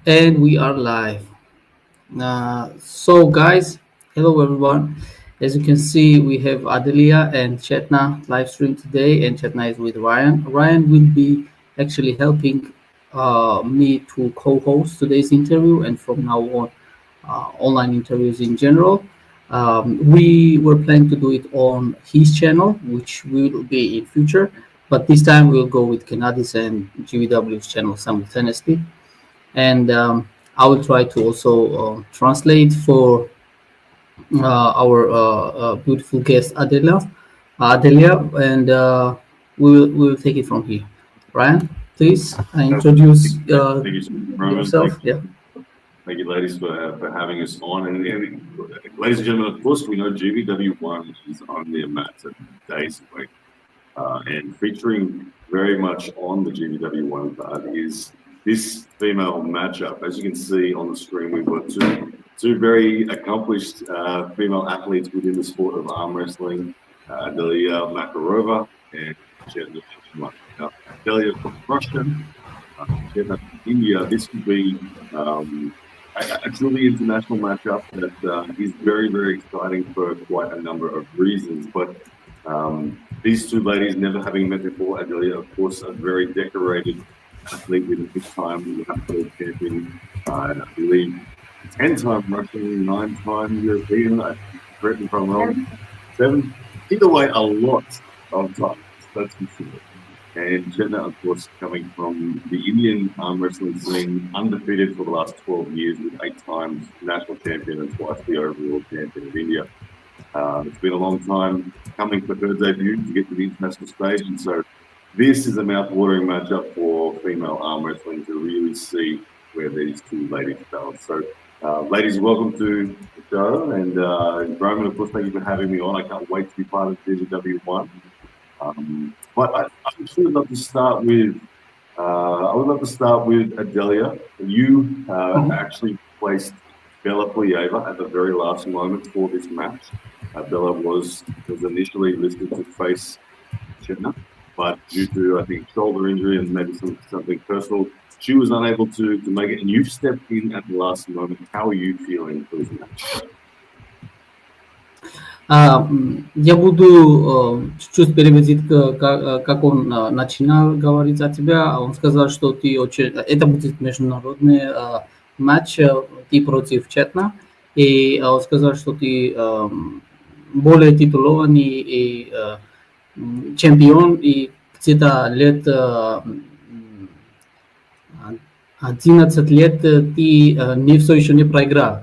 And we are live. So, guys, hello everyone. As you can see, we have Adelia and Chetna live stream today, and Chetna is with Ryan. Ryan will be actually helping me to co-host today's interview, and from now on, online interviews in general. We were planning to do it on his channel, which will be in future, but this time we'll go with Kenadi's and GVW's channel simultaneously, and I will try to also translate for our beautiful guest Adelia, and we will take it from here. Ryan, please introduce Thank you, Roman. yourself. Yeah. Thank you, ladies, for having us on. And ladies and gentlemen, of course, we know GVW1 is on their mats at days away. And featuring very much on the GVW1 card is this female matchup. As you can see on the screen, we've got two very accomplished female athletes within the sport of arm wrestling, Adelya Makarova and Chetna Sharma. Adelya from Russia, Chetna from India. This could be a truly international matchup that is very, very exciting for quite a number of reasons. But these two ladies, never having met before, Adelya, of course, a very decorated athlete with a big-time world champion, I believe 10-time Russian, 9-time European, correct me if I'm wrong, 7, either way, a lot of times, that's for sure. And Chetna, of course, coming from the Indian arm wrestling scene, undefeated for the last 12 years with 8 times national champion and twice the overall champion of India. It's been a long time coming for her debut to get to the international stage, and so this is a mouth-watering matchup for female arm wrestling to really see where these two ladies go. So, ladies, welcome to the show, and Roman, of course, thank you for having me on. I can't wait to be part of GVW1. But I actually would love to start with Adelya. You actually placed Bella Plieva at the very last moment for this match. Bella was initially listed to face Chetna, but due to, I think, shoulder injury and maybe something personal, she was unable to make it. And you stepped in at the last moment. How are you feeling for this match? Я буду чуть-чуть переводить, как он начинал говорить о тебя. Он сказал, что ты очень... Это будет международный матч, ты против Четна. И он сказал, что ты более титулованный и чемпион, и где-то лет 11 лет ты все еще не проиграл.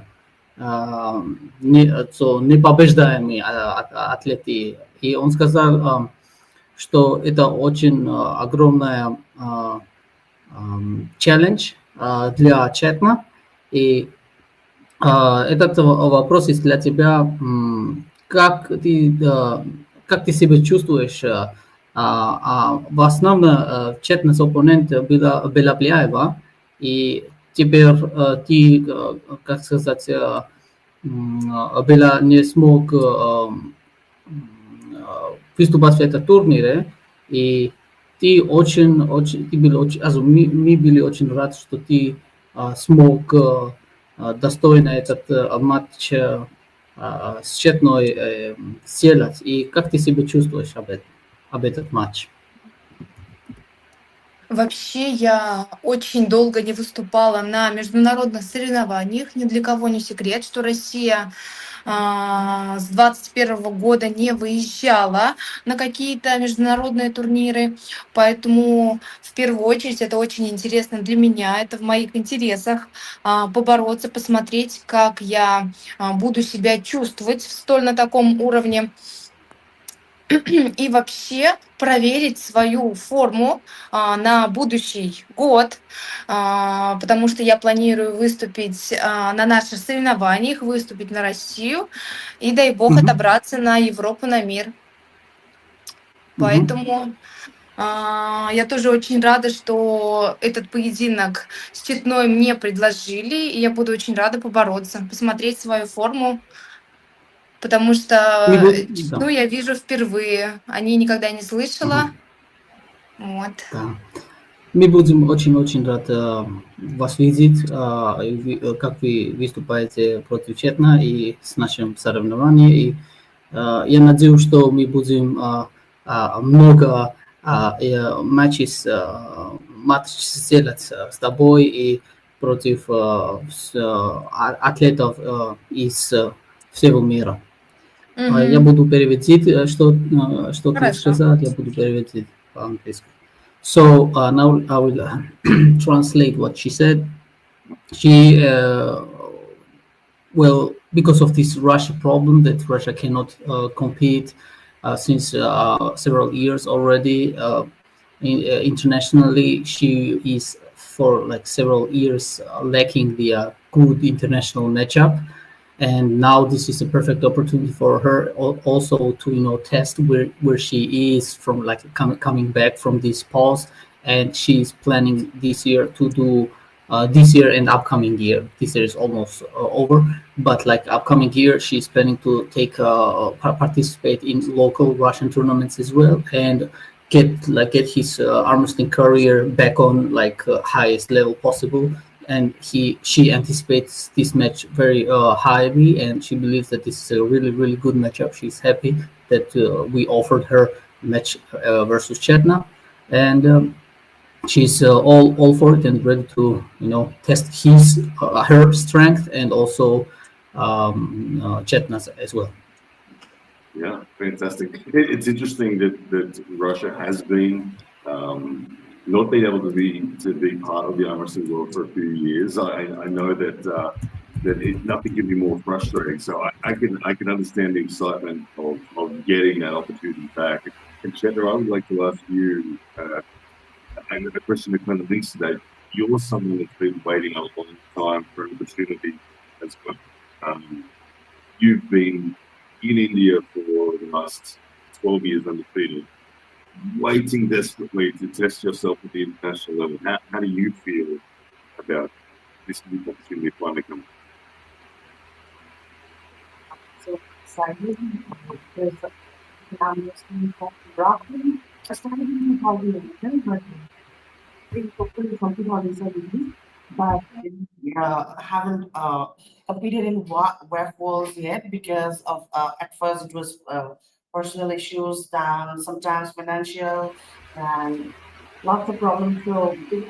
Непобеждаемый атлеты. И он сказал, что это очень огромная челлендж для Четна. И этот вопрос есть для тебя. Как ты себя чувствуешь? В основном Четна's оппонент была Plieva, и теперь ты, как сказать, Бела не смог выступать в этом турнире, и мы были очень рады, что ты смог достойно этот матч с Четной сделать. И как ты себя чувствуешь об этом матче? Вообще, я очень долго не выступала на международных соревнованиях. Ни для кого не секрет, что Россия с 2021 года не выезжала на какие-то международные турниры. Поэтому, в первую очередь, это очень интересно для меня. Это в моих интересах побороться, посмотреть, как я буду себя чувствовать на таком уровне. И вообще проверить свою форму на будущий год, потому что я планирую выступить на наших соревнованиях, выступить на Россию и, дай бог, отобраться на Европу, на мир. Поэтому я тоже очень рада, что этот поединок с Четной мне предложили, и я буду очень рада побороться, посмотреть свою форму. Потому что Четну я вижу впервые, о ней никогда не слышала. Вот. Да. Мы будем очень-очень рад вас видеть, как вы выступаете против Четна и с нашим соревнованием. И я надеюсь, что мы будем много матчей сделать с тобой и против атлетов из всего мира. Я буду переводить, что ты сказал, я буду переводить по-английски. So now I will translate what she said. She, well, because of this Russia problem that Russia cannot compete since several years already internationally, she is for like several years lacking the good international matchup. And now this is a perfect opportunity for her also to test where she is from, like coming back from this pause. And she's planning this year to do this year and upcoming year. This year is almost over, but like upcoming year she's planning to take participate in local Russian tournaments as well, and get his arm wrestling career back on like highest level possible. And she anticipates this match very highly, and she believes that this is a really good matchup. She's happy that we offered her match versus Chetna, and she's all for it and ready to test her strength and also Chetna's as well. Yeah, fantastic. It's interesting that Russia has been not been able to be part of the arm wrestling world for a few years. I know that nothing can be more frustrating. So I can understand the excitement of getting that opportunity back. And Chetna, I would like to ask you a question that kind of links to that. You're someone that's been waiting a long time for an opportunity as well. You've been in India for the last 12 years undefeated, waiting desperately to test yourself at the international level. How do you feel about this new opportunity finally coming? So excited because I'm listening to roughly starting how we mentioned, but hopefully something on this but haven't competed in WEF yet because of at first it was personal issues, then sometimes financial and lots of problems. So it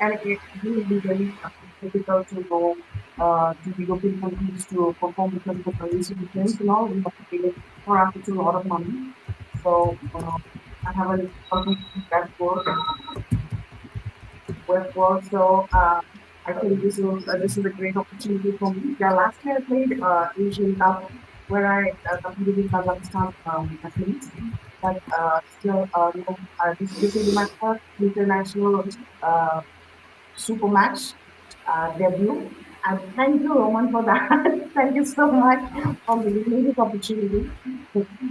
will be very difficult to go to the European countries to perform because of the currency difference and all. We have to pay for after a lot of money. So I haven't completed that work. So I think this is a great opportunity for me. Yeah, last year I played Asian Cup where I competed in Kazakhstan athletes, but still, this is my first international supermatch debut. And thank you, Roman, for that. Thank you so much for giving me this opportunity.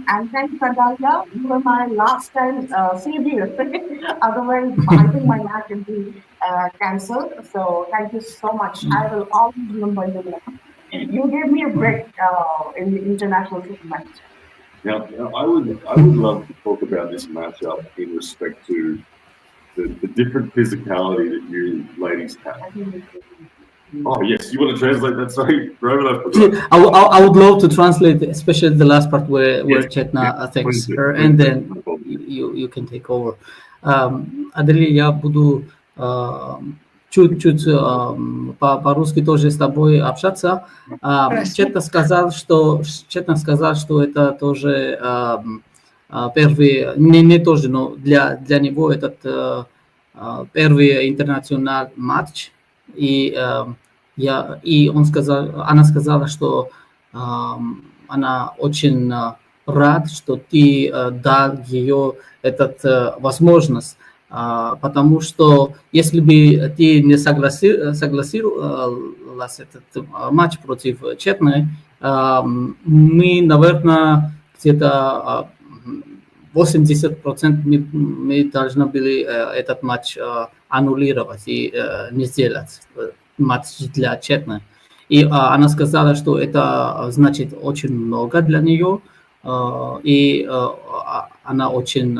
And thanks, Adelya. You were my last time savior. Otherwise, I think my match will be cancelled. So thank you so much. I will always remember you. You gave me a break in the international match. Now, I would love to talk about this matchup in respect to the different physicality that you ladies have. Oh yes, you want to translate that? Sorry, I would love to translate, especially the last part where Chetna thanks her, and then you can take over. Аделия, я буду чуть-чуть по-русски тоже с тобой общаться. Chetna сказал, что это тоже первый, не тоже, но для него этот первый интернациональный матч. И она сказала, что она очень рад, что ты дал ее эту возможность, потому что если бы ты не согласилась этот матч против Четны, мы, наверное, где-то 80% мы должны были этот матч аннулировать и не сделать матч для Четны. И она сказала, что это значит очень много для нее, и она очень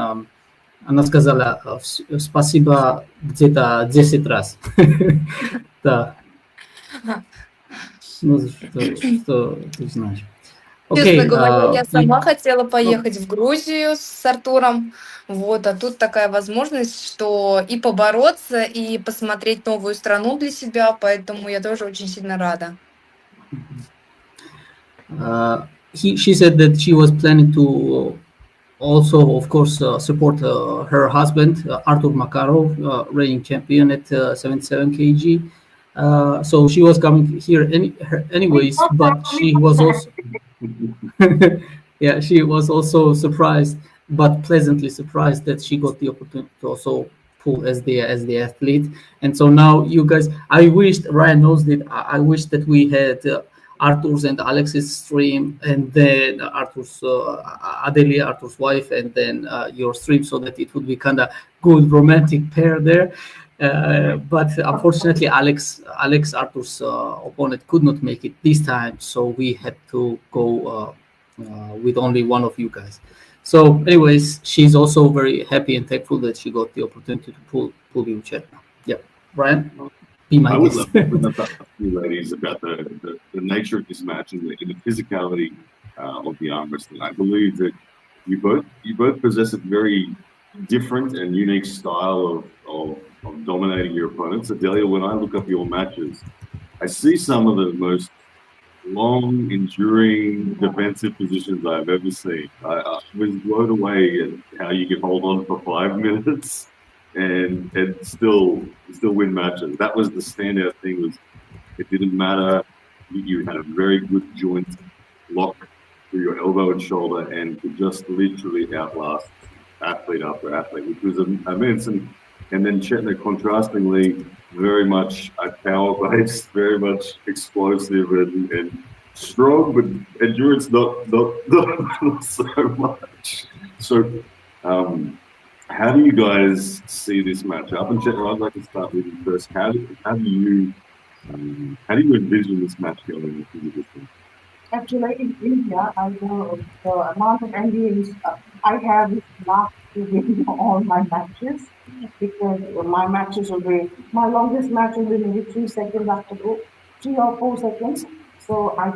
Она сказала спасибо где-то 10 раз. Да, ну что ты знаешь. Честно Окей, говоря, я сама хотела поехать в Грузию с Артуром. Вот, а тут такая возможность, что и побороться, и посмотреть новую страну для себя, поэтому я тоже очень сильно рада. she said that she was planning to also, of course, support her husband, Artur Makarov, reigning champion at 77 kg. So she was coming here anyways, but she was also, yeah, she was also surprised, but pleasantly surprised that she got the opportunity to also pull as the athlete. And so now you guys, I wished Ryan knows that I wish that we had Arthur's and Alex's stream, and then Arthur's Adelia, Arthur's wife, and then your stream, so that it would be kind of good romantic pair there. But unfortunately, Alex Arthur's opponent could not make it this time, so we had to go with only one of you guys. So, anyways, she's also very happy and thankful that she got the opportunity to pull you, Chetna. Yeah, Brian, be my I would guest. love to ask you ladies about the nature of this match and the physicality of the arm wrestling. I believe that you both possess a very different and unique style of dominating your opponents. Adelia, when I look up your matches, I see some of the most long, enduring defensive positions I've ever seen. I was blown away at how you can hold on for 5 minutes and still win matches. That was the standout thing. Was it didn't matter. You had a very good joint lock through your elbow and shoulder, and could just literally outlast athlete after athlete, which was immense. And then Chetna, contrastingly, very much power-based, very much explosive and strong, but endurance not so much. So, how do you guys see this matchup? And Chetna, I'd like to start with you first. How do you envision this match going into this one? Actually, in India, I know the amount of NDAs I have is not to win all my matches because my matches will be my longest match will be maybe 3 seconds after go, 3 or 4 seconds. So I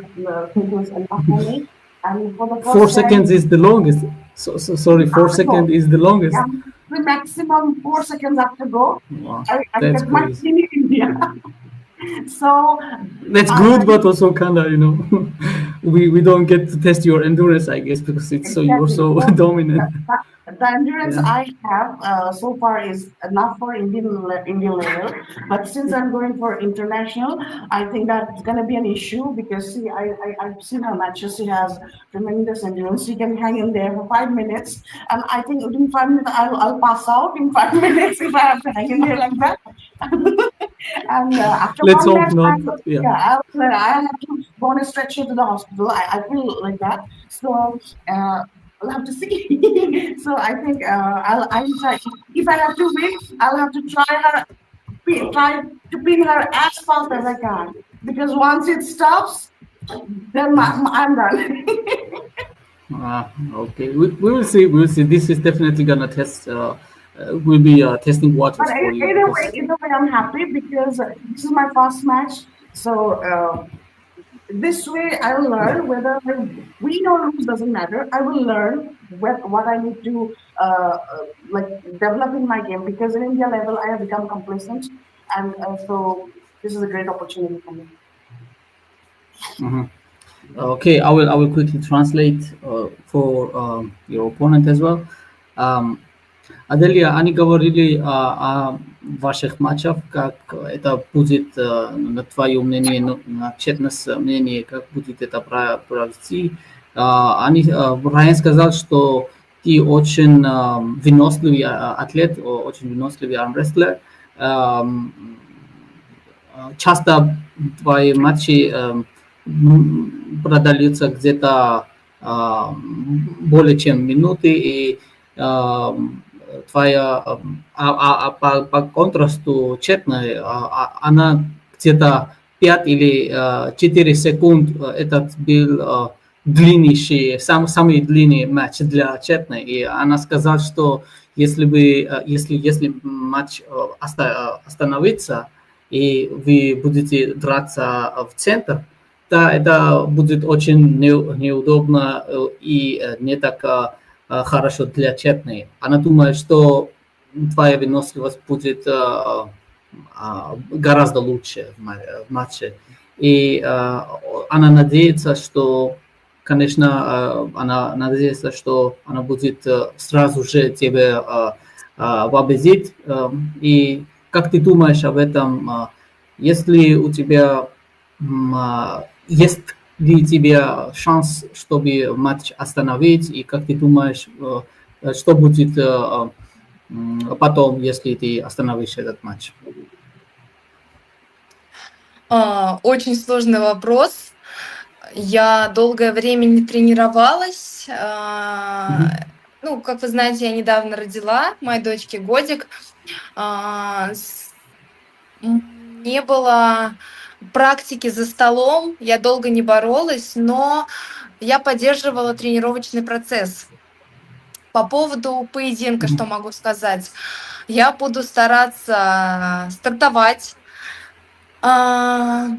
think it was enough for me. And for the 4 seconds first time, is the longest. So sorry, four after second go, is the longest. yeah, the maximum 4 seconds after go, Wow, I that's get my crazy. team in India. So That's I good, but also kind of, we don't get to test your endurance, I guess, because you're exactly. so So dominant. the endurance Yeah. I have so far is enough for Indian level. But since I'm going for international, I think that's gonna be an issue because see, I've seen her matches. She has tremendous endurance. She can hang in there for 5 minutes, and I think within 5 minutes I'll pass out in 5 minutes if I have to hang in there like that. And after Let's one hope match, not. Yeah. yeah, I'll have to go on a stretcher to the hospital. I feel like that. So I'll have to see. So I think I'll try. If I have to win, I'll have to try to pin her as fast as I can. Because once it stops, then I'm done. Okay. We will see. We will see. This is definitely gonna test. Will be testing But waters for you because. either way, I'm happy because this is my first match. So this way, I will Yeah. learn whether I win or lose doesn't matter. I will learn what I need to like develop in my game because in India level, I have become complacent, and so this is a great opportunity for me. Mhm. Okay, I will quickly translate for your opponent as well. Um, Adelia, они говорили о ваших матчах, как это будет, на твое мнение, на Четнес мнение, как будет это провести. Райан сказал, что ты очень выносливый атлет, очень выносливый армрестлер. Ам, Часто твои матчи продаются где-то более чем минуты, и твоя, по контрасту Четной, она где-то 5 или 4 секунд, этот был длиннейший, самый длинный матч для Четны. И она сказала, что если матч остановится, и вы будете драться в центр, то это будет очень неудобно и не так хорошо для Четны. Она думает, что твоя выносливость будет гораздо лучше в матче. И она надеется, что, конечно, она надеется, что она будет сразу же тебя победить. И как ты думаешь об этом? Если у тебя есть ли у тебя шанс, чтобы матч остановить? И как ты думаешь, что будет потом, если ты остановишь этот матч? Очень сложный вопрос. Я долгое время не тренировалась. Ну, как вы знаете, я недавно родила, моей дочке годик. Не было практики за столом, я долго не боролась, но я поддерживала тренировочный процесс. По поводу поединка, что могу сказать? Я буду стараться стартовать. В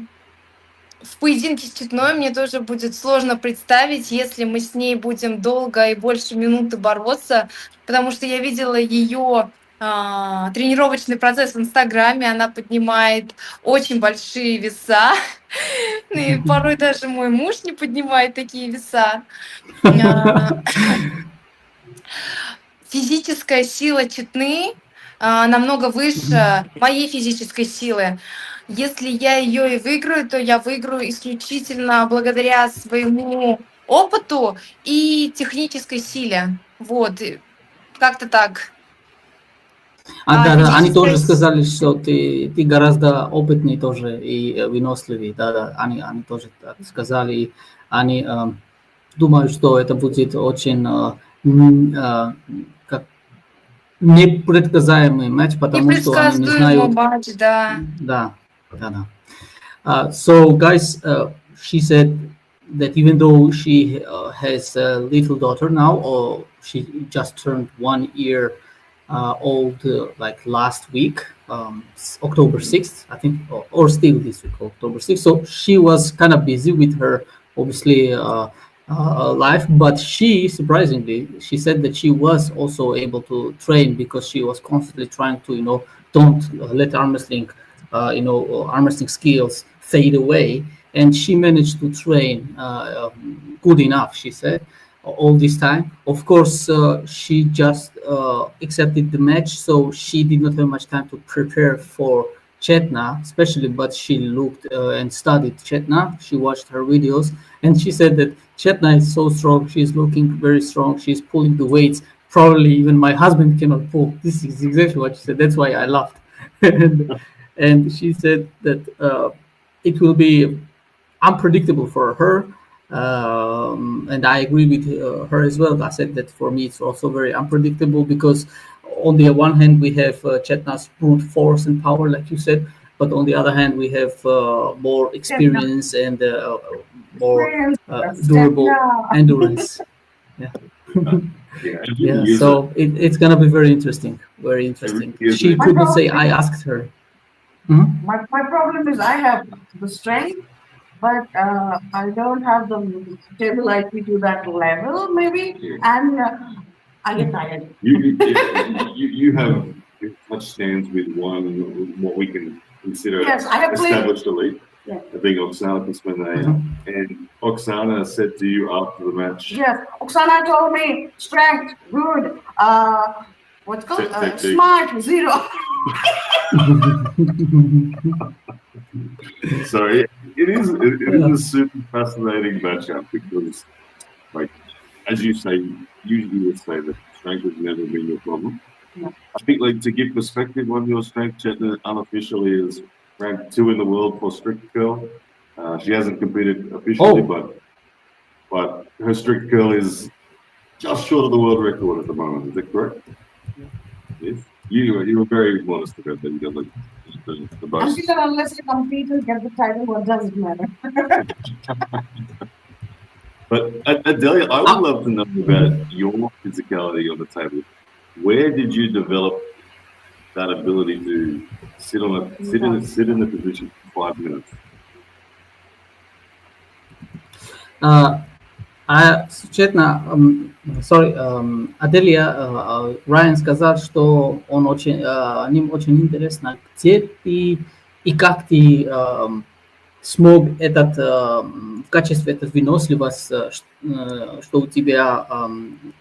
поединке с Четной мне тоже будет сложно представить, если мы с ней будем долго и больше минуты бороться, потому что я видела ее тренировочный процесс в Инстаграме, она поднимает очень большие веса, и порой даже мой муж не поднимает такие веса. Физическая сила Четны намного выше моей физической силы. Если я ее и выиграю, то я выиграю исключительно благодаря своему опыту и технической силе. Вот, как-то так. Да, они тоже Физическая сказали, что ты гораздо опытней тоже и выносливый. Да, они тоже так сказали. И они думают, что это будет очень как непредсказуемый матч, потому что они не непредсказуемый знают. матч, да. Да. So, guys, she said that even though she has a little daughter now, or she just turned 1 year old, like last week, October 6th, I think, or still this week, October 6th. So she was kind of busy with her, obviously, life, but she, surprisingly, she said that she was also able to train because she was constantly trying to, don't let arm wrestling, arm wrestling skills fade away. And she managed to train good enough, she said, all this time. Of course, she just accepted the match, so she did not have much time to prepare for Chetna, especially, but she looked and studied Chetna. She watched her videos, and she said that Chetna is so strong. She's looking very strong. She's pulling the weights. Probably even my husband cannot pull. This is exactly what she said. That's why I laughed. And she said that it will be unpredictable for her. And I agree with her as well. I said that for me it's also very unpredictable because on the one hand we have Chetna's brute force and power, like you said, but on the other hand we have more experience and more durable endurance. Yeah. Yeah. So it's gonna be very interesting. Very interesting. She could not say I asked her. Mm-hmm. My problem is I have the strength, but I don't have the stability to that level, maybe, and I get tired. You have much stands with what we can consider established elite. Yes. Being Oksana Pismanaya. And Oksana said to you after the match. Yes, Oksana told me strength, good, what's called smart, zero. So it is a super fascinating matchup because, like, as you say, usually would say that strength has never been your problem. No. I think, like, to give perspective on your strength, Chetna unofficially is ranked 2 in the world for strict curl. She hasn't competed officially, but her strict curl is just short of the world record at the moment. Is that correct? Yes. You were very modest about that. You got the boast. And unless you compete and get the title, what does it matter? But Adelia, I would love to know about your physicality on the table. Where did you develop that ability to sit in the position for 5 minutes? Uh, Четна, sorry, Аделия, Райан сказал, что ним очень интересно, где ты и как ты смог в качестве этой выносливости, что у тебя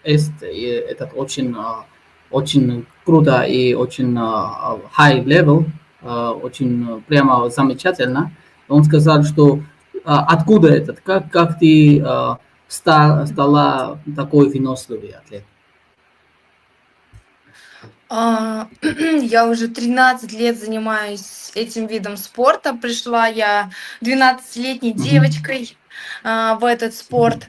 есть, этот очень круто и очень high level, очень прямо замечательно. Он сказал, что откуда этот, как ты стала такой выносливый атлет? Я уже 13 лет занимаюсь этим видом спорта. Пришла я 12-летней девочкой в этот спорт.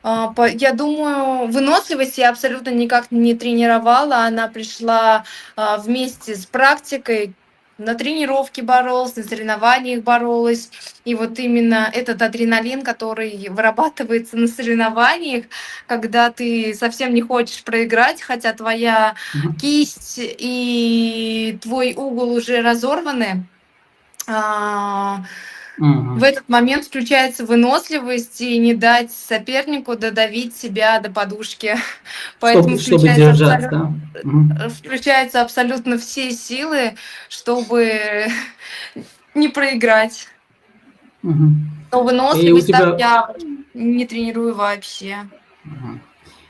Я думаю, выносливость я абсолютно никак не тренировала. Она пришла вместе с практикой. На тренировке боролась, на соревнованиях боролась. И вот именно этот адреналин, который вырабатывается на соревнованиях, когда ты совсем не хочешь проиграть, хотя твоя кисть и твой угол уже разорваны, в этот момент включается выносливость и не дать сопернику додавить себя до подушки. Поэтому Чтобы держать, да? включаются абсолютно все силы, чтобы не проиграть. Но И у выносливость так тебя... я не тренирую вообще.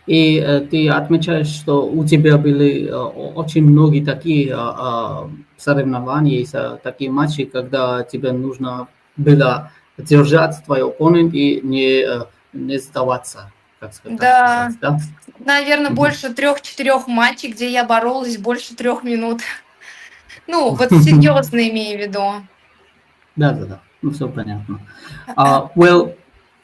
И ты отмечаешь, что у тебя были очень многие такие соревнования, такие матчи, когда тебе нужно было держать твой оппонент и не сдаваться, как сказать, да? Наверное, больше 3-4 матчей, где я боролась больше 3 минут. Ну, вот серьезно имею в виду. Да. Ну, все понятно. Well,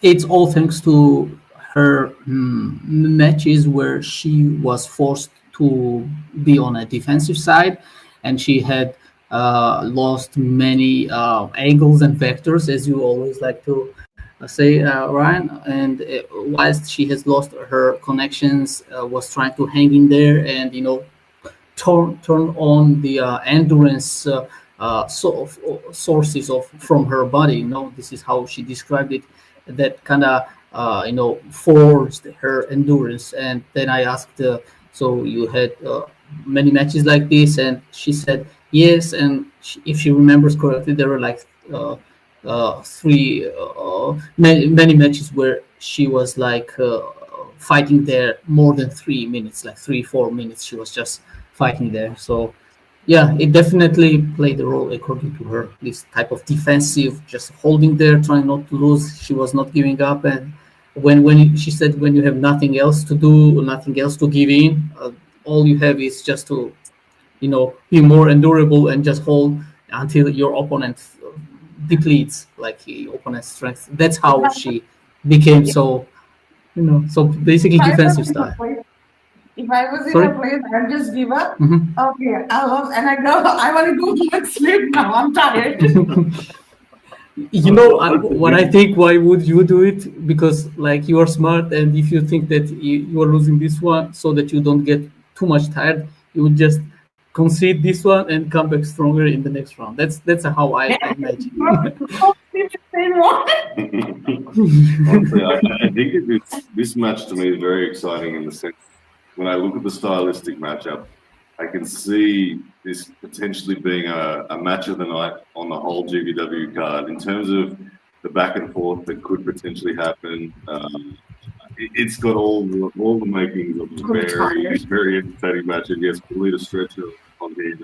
it's all thanks to her matches where she was forced to be on a defensive side, and she had lost many angles and vectors, as you always like to say, Ryan. And whilst she has lost her connections, was trying to hang in there and turn on the endurance sources from her body. This is how she described it. That kind of forged her endurance. And then I asked, so you had many matches like this, and she said yes. And if she remembers correctly, there were like many matches where she was like fighting there more than 3 minutes, like 3-4 minutes. She was just fighting there. So yeah, it definitely played a role according to her. This type of defensive, just holding there, trying not to lose. She was not giving up. And when she said, when you have nothing else to do, nothing else to give in, all you have is just to be more endurable and just hold until your opponent depletes, like your opponent's strength. That's how she became so basically defensive style. If I was in a place, I'd just give up. Okay, I lost, and I want to go and sleep now. I'm tired. What I think, why would you do it? Because like you are smart, and if you think that you are losing this one, so that you don't get too much tired, you would just concede this one and come back stronger in the next round. That's how I imagine. Honestly, I think this match to me is very exciting in the sense when I look at the stylistic matchup, I can see this potentially being a match of the night on the whole GVW card in terms of the back and forth that could potentially happen. It's got all the makings of a very entertaining match. And yes, we'll need a stretcher on here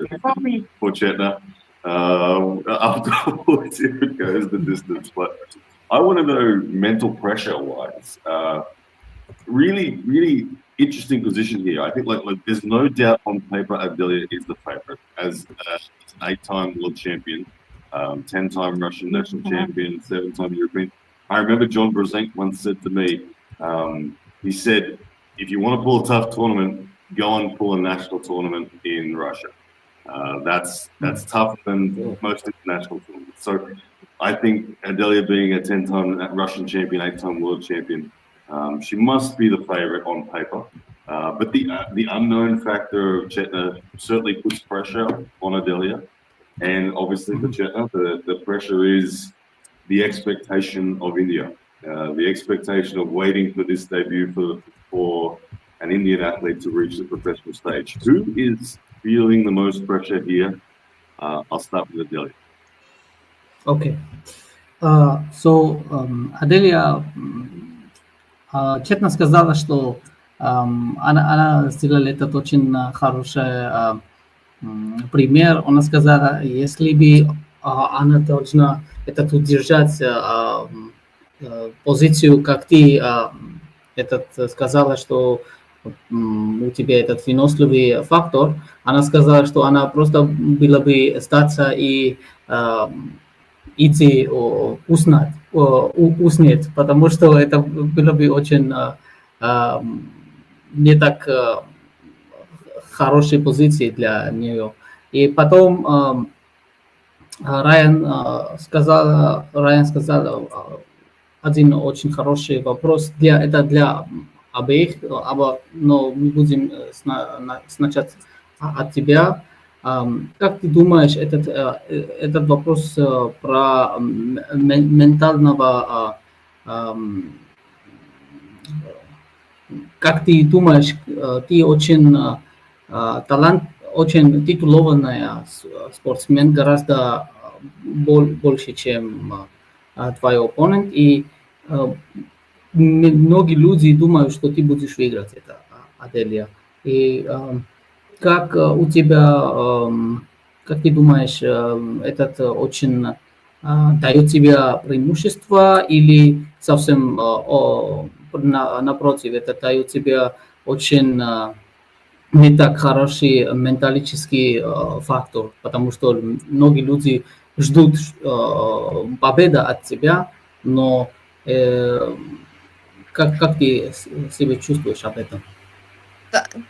for Chetna afterwards if it goes the distance. But I want to know mental pressure-wise. Really interesting position here. I think like there's no doubt on paper Adelya is the favorite as an 8-time world champion, 10-time Russian national champion, 7-time European. I remember John Brzenk once said to me, he said, if you want to pull a tough tournament, go and pull a national tournament in Russia. That's tougher than most international tournaments. So I think Adelya being a 10-time Russian champion, 8-time world champion, She must be the favorite on paper. But the unknown factor of Chetna certainly puts pressure on Adelya. And obviously for Chetna, the pressure is the expectation of India, the expectation of waiting for this debut for an Indian athlete to reach the professional stage. Who is feeling the most pressure here? I'll start with Adelya. Okay. Аделия честно сказала, что она сделала этот очень хороший пример. Она сказала, если бы она должна удержать позицию, как ты сказала, что у тебя этот выносливый фактор, она сказала, что она просто была бы сдаться и идти уснуть, потому что это было бы очень не так хорошей позиции для нее. И потом Райан сказал один очень хороший вопрос. Это для обеих, но мы будем сначала от тебя. Как ты думаешь, этот вопрос про ментального, как ты думаешь, ты очень очень титулованная спортсмен, гораздо больше, чем твой оппонент, и многие люди думают, что ты будешь выиграть это, Аделия. И как у тебя, как ты думаешь, этот очень дает тебе преимущество или совсем напротив, это дает тебе очень не так хороший менталический фактор, потому что многие люди ждут победы от тебя, но как ты себя чувствуешь об этом?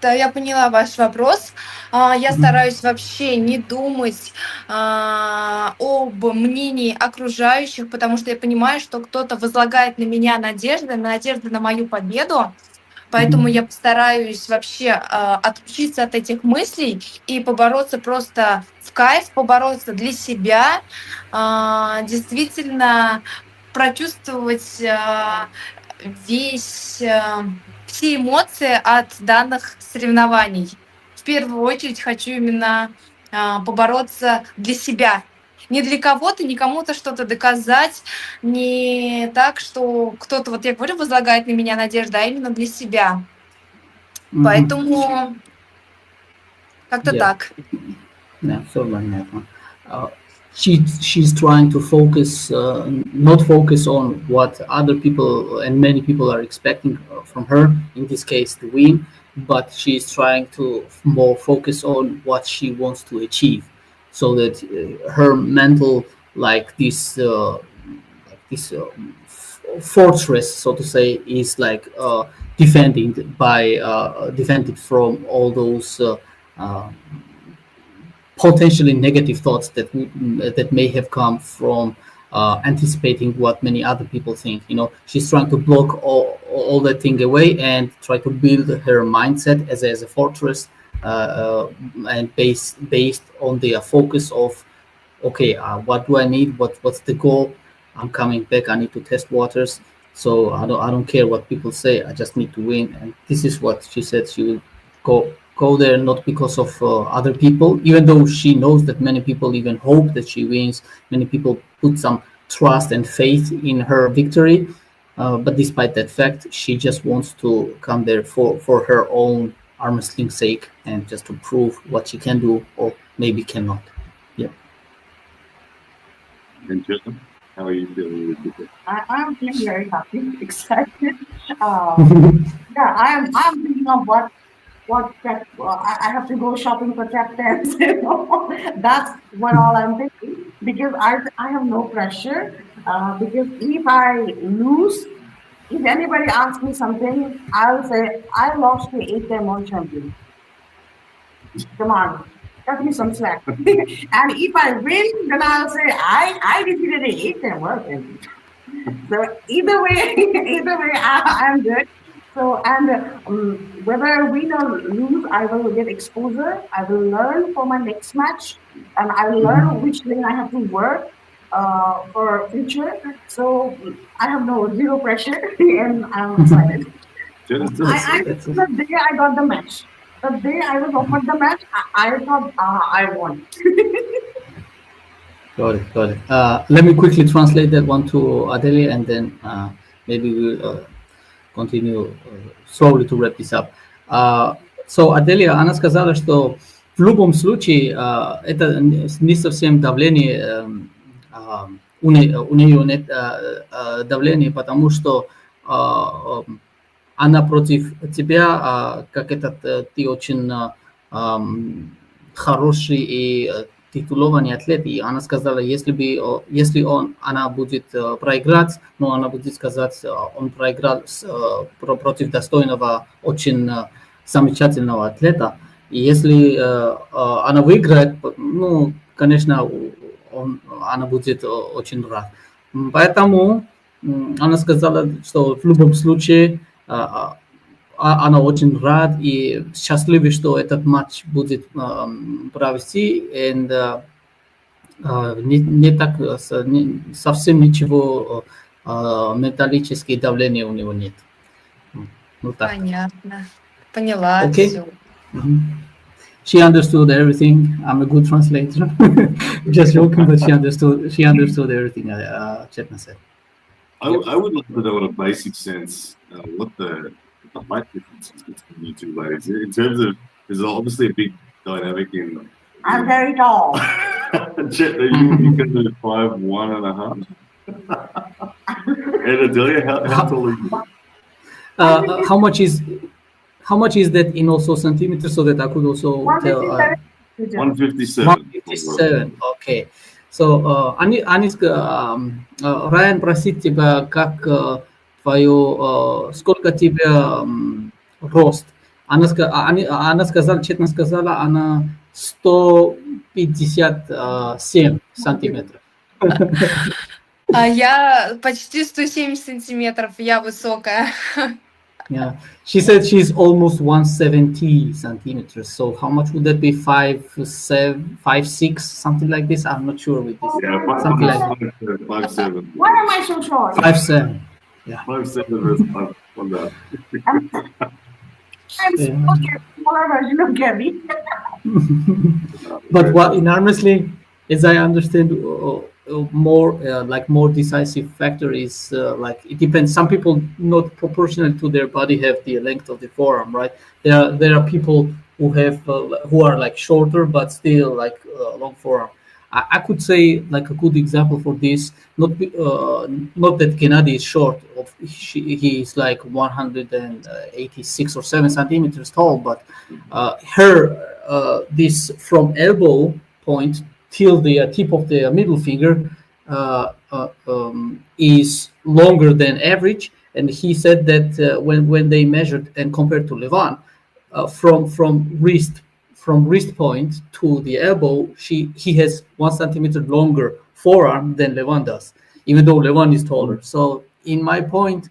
Да, я поняла ваш вопрос. Я стараюсь вообще не думать об мнении окружающих, потому что я понимаю, что кто-то возлагает на меня надежды на мою победу. Поэтому я постараюсь вообще отключиться от этих мыслей и побороться просто в кайф, побороться для себя, действительно прочувствовать все эмоции от данных соревнований. В первую очередь хочу именно побороться для себя. Не для кого-то, не кому-то что-то доказать, не так, что кто-то, вот я говорю, возлагает на меня надежду, а именно для себя. Поэтому как-то так. Yeah, so понятно. She's trying to focus, not focus on what other people and many people are expecting from her, in this case the win, but she's trying to more focus on what she wants to achieve, so that her mental, like this fortress, so to say, is like defended from all those potentially negative thoughts that may have come from anticipating what many other people think. She's trying to block all that thing away and try to build her mindset as a fortress, and based on the focus of, okay, what do I need? What's the goal? I'm coming back. I need to test waters. So I don't care what people say. I just need to win. And this is what she said. She will go there not because of other people, even though she knows that many people even hope that she wins. Many people put some trust and faith in her victory. But despite that fact, she just wants to come there for her own arm's length sake and just to prove what she can do or maybe cannot. Yeah. And Chetna, how are you feeling with this? I'm feeling very happy, excited. Yeah, I'm thinking of what I have to go shopping for captains. That's what all I'm thinking, because I have no pressure. Because if I lose, if anybody asks me something, I'll say I lost to 8-time world champion. Come on, cut me some slack. And if I win, then I'll say I defeated an 8-time world champion. So either way, either way, I'm good. So and whether I win or lose, I will get exposure. I will learn for my next match, and I will learn which lane I have to work for future. So I have no zero pressure, and I'm excited. That's I that's the day I got the match, the day I was offered the match, I thought I won. got it, got it. Let me quickly translate that one to Adelia, and then maybe we'll continue slowly to wrap this up. So, Аделия, она сказала, что в любом случае это не совсем давление, у нее нет давления, потому что она против тебя, как этот ты очень хороший и титулованный атлет, и она сказала, если она будет проиграть, но она будет сказать, он проиграл против достойного, очень замечательного атлета, и если она выиграет, ну, конечно, она будет очень рад. Поэтому она сказала, что в любом случае она очень рад и счастлива, что этот матч будет провести, и не так совсем ничего металлического давления у него нет. Ну так. Понятно. Поняла Okay. все. She understood everything. I'm a good translator. Just joking, but she understood everything Chetna said. I would like to know in a basic sense what the height difference is between you two ladies. In terms of, there's obviously a big dynamic in. I'm very tall. Chetna, you can do 5'1.5". And Adelia, how tall are you? How much is that in also centimeters, so that I could also tell? 157. 157. Okay. So, Райан просит тебя, как сколько тебе рост? Она сказала, Четна сказала, она 157 сантиметров. А я почти 170 сантиметров, я высокая. Yeah, she said she's almost 170 centimeters. So how much would that be? 5'7", 5'6", something like this. I'm not sure with this. Yeah, Something like 5'7". Why am I so short? 5'7". Yeah. 5'7" is on that. I'm smaller version of Gabby. But what enormously, as I understand, more more decisive factor is like it depends. Some people not proportional to their body have the length of the forearm, right? There are people who have who are like shorter but still like long forearm. I could say like a good example for this. Not that Gennady is short. He is like 186 or 7 centimeters tall, but this from elbow point till the tip of the middle finger is longer than average, and he said that when they measured and compared to Levan, from wrist point to the elbow, he has 1 centimeter longer forearm than Levan does, even though Levan is taller. So in my point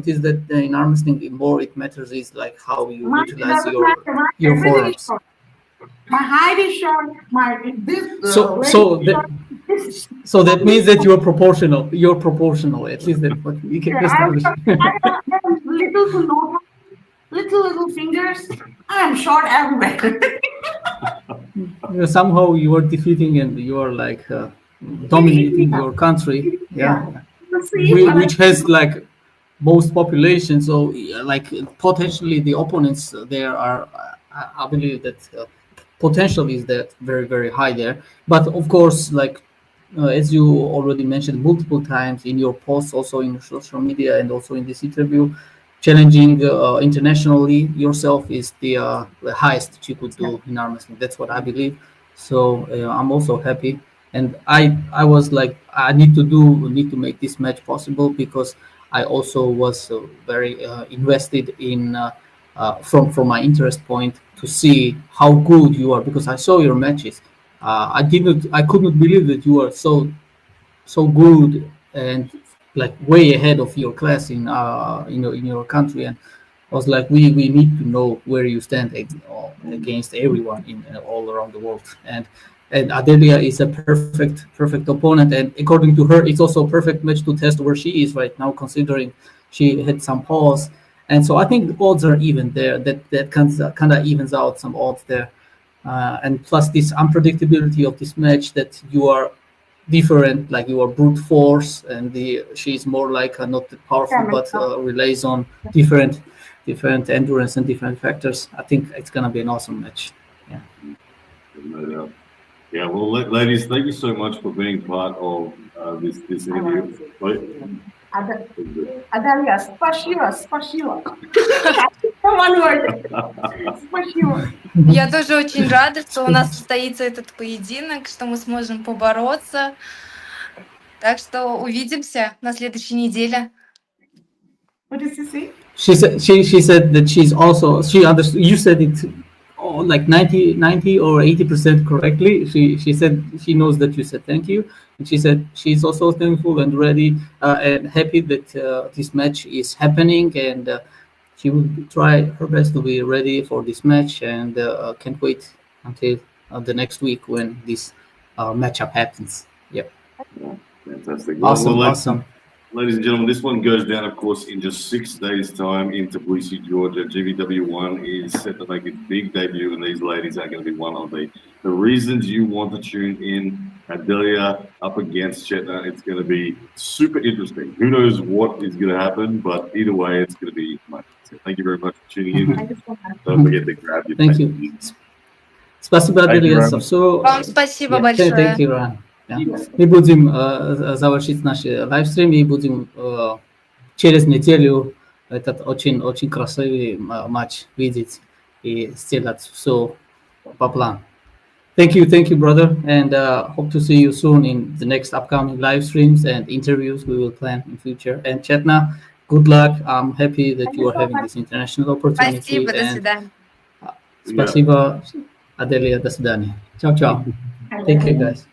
is that in arm wrestling, more it matters is like how you utilize your forearms. My height is short. So that means that you're proportional. You're proportional. At least that's what we can establish. I have little to no, little fingers. I am short everywhere. Somehow you are defeating and you are like dominating your country. Yeah. Which has like most population. So like potentially the opponents there are. I believe that. Potential is that very, very high there, but of course, like as you already mentioned multiple times in your posts, also in social media, and also in this interview, challenging internationally yourself is the highest that you could do in arm wrestling. That's what I believe. So I'm also happy, and I was like, I need to make this match possible, because I also was very invested in from my interest point to see how good you are, because I saw your matches. I could not believe that you are so good, and like way ahead of your class in your country, and I was like, we need to know where you stand against everyone in all around the world, and Adelia is a perfect opponent, and according to her, it's also a perfect match to test where she is right now, considering she had some pause, and so I think the odds are even there. That kind of evens out some odds there, and plus this unpredictability of this match, that you are different, like you are brute force, and she's more like not powerful, but relies on different endurance and different factors. I think it's gonna be an awesome match. Yeah. No doubt. Yeah, well, ladies, thank you so much for being part of this interview. Adelia, спасибо. One word. Спасибо. Я тоже очень рада, что у нас состоится этот поединок, что мы сможем побороться. Так что увидимся на следующей неделе. What did she say? She said that she understood. You said it like 90 or 80% correctly. She said she knows that you said thank you, and she said she's also thankful and ready and happy that this match is happening, and she will try her best to be ready for this match, and can't wait until the next week when this matchup happens. Yep. Fantastic. Awesome. Ladies and gentlemen, this one goes down, of course, in just 6 days' time in Tbilisi, Georgia. GVW1 is set to make its big debut, and these ladies are going to be one of the reasons you want to tune in. Adelia up against Chetna. It's going to be super interesting. Who knows what is going to happen, but either way, it's going to be much. So thank you very much for tuning in. Don't forget to grab your Thank you. Спасибо, Adelia. Вам спасибо большое. Thank you, Ryan. Мы будем завершить наш лайвстрим и будем через неделю этот очень красивый матч видеть и сделать все по плану. Thank you, brother, and hope to see you soon in the next upcoming live streams and interviews we will plan in future. And Chetna, good luck. I'm happy that you are having this international opportunity. Спасибо, до свидания. Спасибо, Adelia, до свидания. Ciao. Take care, guys.